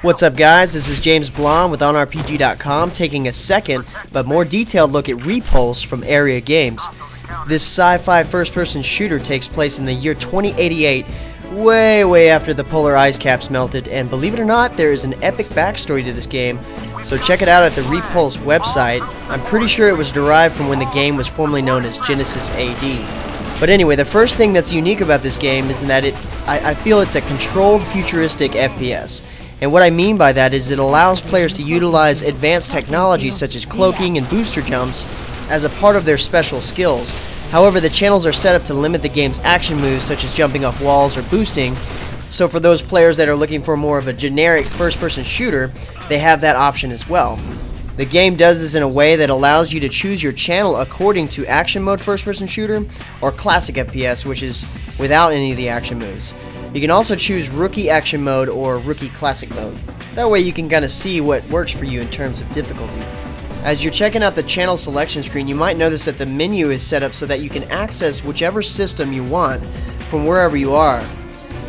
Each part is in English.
What's up guys, this is JamesBl0nde with OnRPG.com taking a second but more detailed look at Repulse from Aeria Games. This sci-fi first-person shooter takes place in the year 2088, way after the polar ice caps melted, and believe it or not, there is an epic backstory to this game, so check it out at the Repulse website. I'm pretty sure it was derived from when the game was formerly known as Genesis AD. But anyway, the first thing that's unique about this game is that I feel it's a controlled futuristic FPS. And what I mean by that is it allows players to utilize advanced technologies such as cloaking and booster jumps as a part of their special skills. However, the channels are set up to limit the game's action moves such as jumping off walls or boosting, so for those players that are looking for more of a generic first-person shooter, they have that option as well. The game does this in a way that allows you to choose your channel according to action mode first-person shooter or classic FPS, which is without any of the action moves. You can also choose Rookie Action Mode or Rookie Classic Mode. That way you can kind of see what works for you in terms of difficulty. As you're checking out the channel selection screen, you might notice that the menu is set up so that you can access whichever system you want from wherever you are.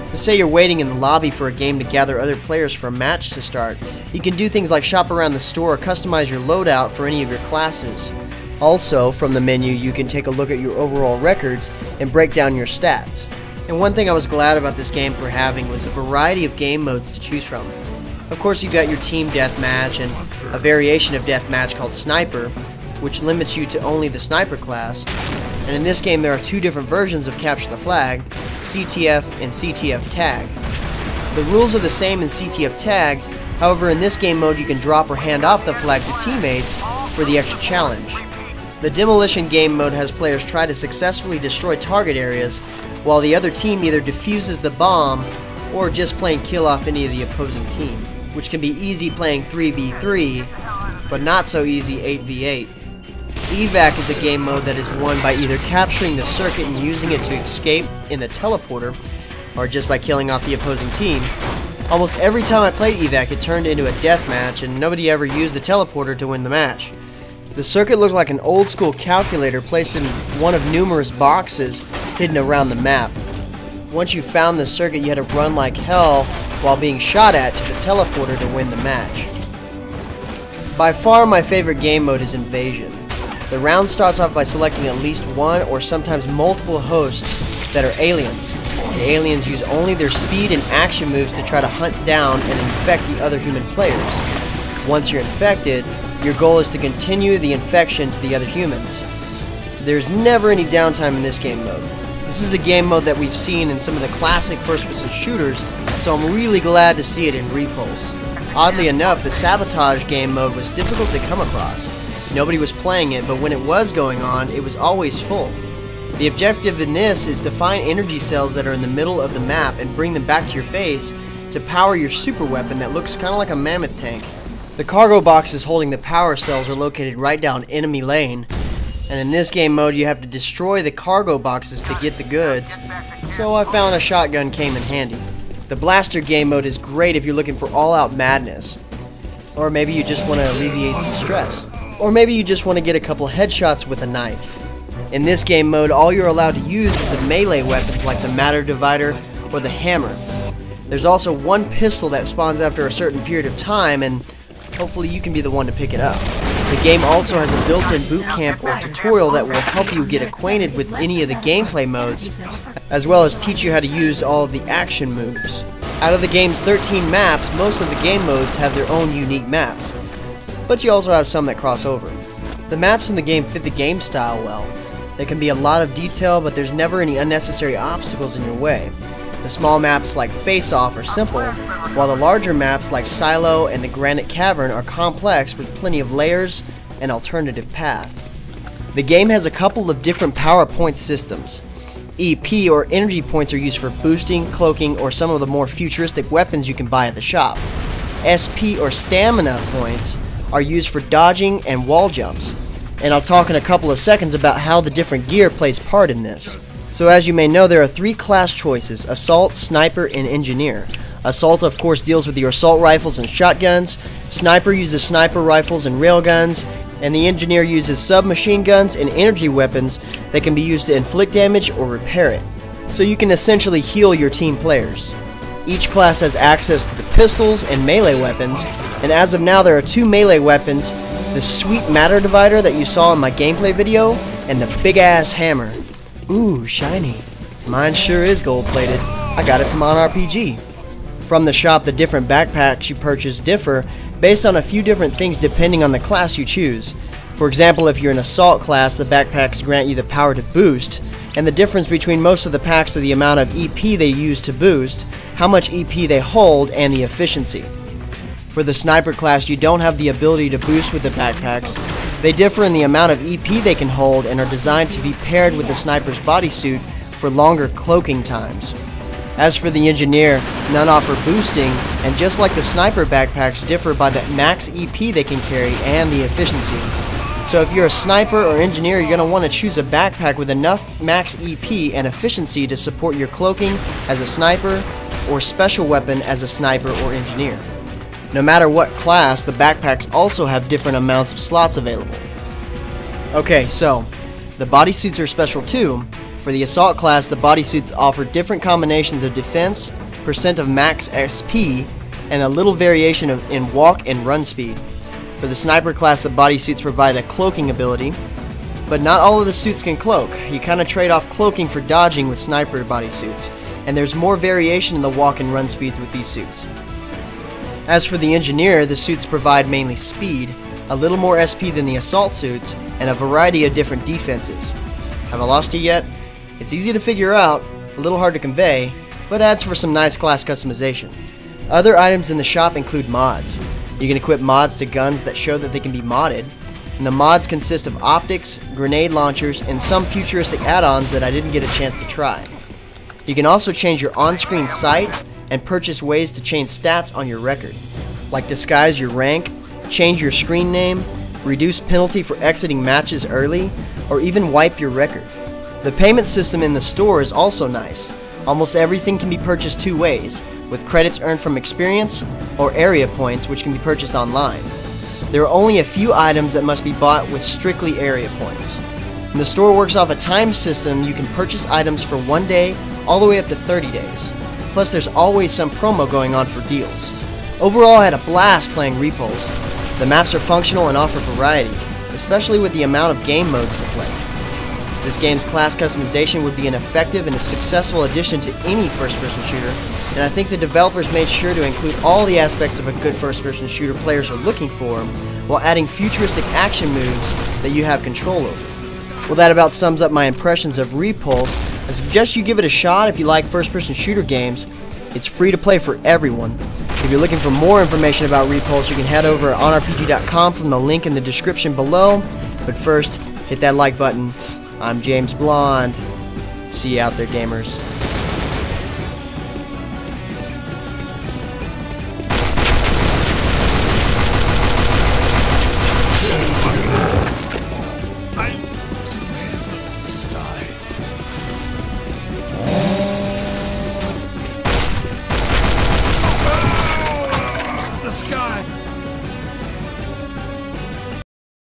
Let's say you're waiting in the lobby for a game to gather other players for a match to start. You can do things like shop around the store or customize your loadout for any of your classes. Also, from the menu, you can take a look at your overall records and break down your stats. And one thing I was glad about this game for having was a variety of game modes to choose from. Of course, you've got your team deathmatch and a variation of deathmatch called Sniper, which limits you to only the Sniper class. And in this game there are two different versions of Capture the Flag, CTF and CTF Tag. The rules are the same in CTF Tag, however in this game mode you can drop or hand off the flag to teammates for the extra challenge. The Demolition game mode has players try to successfully destroy target areas, while the other team either defuses the bomb or just plain kill off any of the opposing team, which can be easy playing 3v3, but not so easy 8v8. Evac is a game mode that is won by either capturing the circuit and using it to escape in the teleporter, or just by killing off the opposing team. Almost every time I played Evac it turned into a deathmatch and nobody ever used the teleporter to win the match. The circuit looked like an old school calculator placed in one of numerous boxes hidden around the map. Once you found the circuit, you had to run like hell while being shot at to the teleporter to win the match. By far my favorite game mode is Invasion. The round starts off by selecting at least one or sometimes multiple hosts that are aliens. The aliens use only their speed and action moves to try to hunt down and infect the other human players. Once you're infected, your goal is to continue the infection to the other humans. There's never any downtime in this game mode. This is a game mode that we've seen in some of the classic first-person shooters, so I'm really glad to see it in Repulse. Oddly enough, the Sabotage game mode was difficult to come across. Nobody was playing it, but when it was going on, it was always full. The objective in this is to find energy cells that are in the middle of the map and bring them back to your base to power your super weapon that looks kind of like a mammoth tank. The cargo boxes holding the power cells are located right down enemy lane. And in this game mode you have to destroy the cargo boxes to get the goods, so I found a shotgun came in handy. The Blaster game mode is great if you're looking for all-out madness. Or maybe you just want to alleviate some stress. Or maybe you just want to get a couple headshots with a knife. In this game mode all you're allowed to use is the melee weapons like the Matter Divider or the hammer. There's also one pistol that spawns after a certain period of time, and hopefully you can be the one to pick it up. The game also has a built-in boot camp or tutorial that will help you get acquainted with any of the gameplay modes, as well as teach you how to use all of the action moves. Out of the game's 13 maps, most of the game modes have their own unique maps, but you also have some that cross over. The maps in the game fit the game style well. There can be a lot of detail, but there's never any unnecessary obstacles in your way. The small maps like Face Off are simple, while the larger maps like Silo and the Granite Cavern are complex with plenty of layers and alternative paths. The game has a couple of different power point systems. EP or energy points are used for boosting, cloaking, or some of the more futuristic weapons you can buy at the shop. SP or stamina points are used for dodging and wall jumps. And I'll talk in a couple of seconds about how the different gear plays part in this. So as you may know, there are three class choices: Assault, Sniper, and Engineer. Assault of course deals with your assault rifles and shotguns, Sniper uses sniper rifles and railguns, and the Engineer uses submachine guns and energy weapons that can be used to inflict damage or repair it. So you can essentially heal your team players. Each class has access to the pistols and melee weapons, and as of now there are 2 melee weapons, the sweet matter divider that you saw in my gameplay video, and the big ass hammer. Ooh, shiny. Mine sure is gold plated. I got it from OnRPG. From the shop, the different backpacks you purchase differ based on a few different things depending on the class you choose. For example, if you're an assault class, the backpacks grant you the power to boost, and the difference between most of the packs are the amount of EP they use to boost, how much EP they hold, and the efficiency. For the sniper class, you don't have the ability to boost with the backpacks. They differ in the amount of EP they can hold and are designed to be paired with the sniper's bodysuit for longer cloaking times. As for the engineer, none offer boosting, and just like the sniper backpacks differ by the max EP they can carry and the efficiency. So if you're a sniper or engineer, you're going to want to choose a backpack with enough max EP and efficiency to support your cloaking as a sniper or special weapon as a sniper or engineer. No matter what class, the backpacks also have different amounts of slots available. Okay, so the bodysuits are special too. For the assault class, the bodysuits offer different combinations of defense, percent of max SP, and a little variation in walk and run speed. For the sniper class, the bodysuits provide a cloaking ability, but not all of the suits can cloak. You kind of trade off cloaking for dodging with sniper bodysuits, and there's more variation in the walk and run speeds with these suits. As for the engineer, the suits provide mainly speed, a little more SP than the assault suits, and a variety of different defenses. Have I lost you yet? It's easy to figure out, a little hard to convey, but adds for some nice class customization. Other items in the shop include mods. You can equip mods to guns that show that they can be modded, and the mods consist of optics, grenade launchers, and some futuristic add-ons that I didn't get a chance to try. You can also change your on-screen sight and purchase ways to change stats on your record, like disguise your rank, change your screen name, reduce penalty for exiting matches early, or even wipe your record. The payment system in the store is also nice. Almost everything can be purchased 2 ways, with credits earned from experience or area points which can be purchased online. There are only a few items that must be bought with strictly area points. And the store works off a time system. You can purchase items for 1 day all the way up to 30 days. Plus there's always some promo going on for deals. Overall, I had a blast playing Repulse. The maps are functional and offer variety, especially with the amount of game modes to play. This game's class customization would be an effective and a successful addition to any first-person shooter, and I think the developers made sure to include all the aspects of a good first-person shooter players are looking for, while adding futuristic action moves that you have control over. Well, that about sums up my impressions of Repulse. I suggest you give it a shot if you like first-person shooter games. It's free to play for everyone. If you're looking for more information about Repulse, you can head over to OnRPG.com from the link in the description below. But first, hit that like button. I'm JamesBl0nde. See you out there, gamers.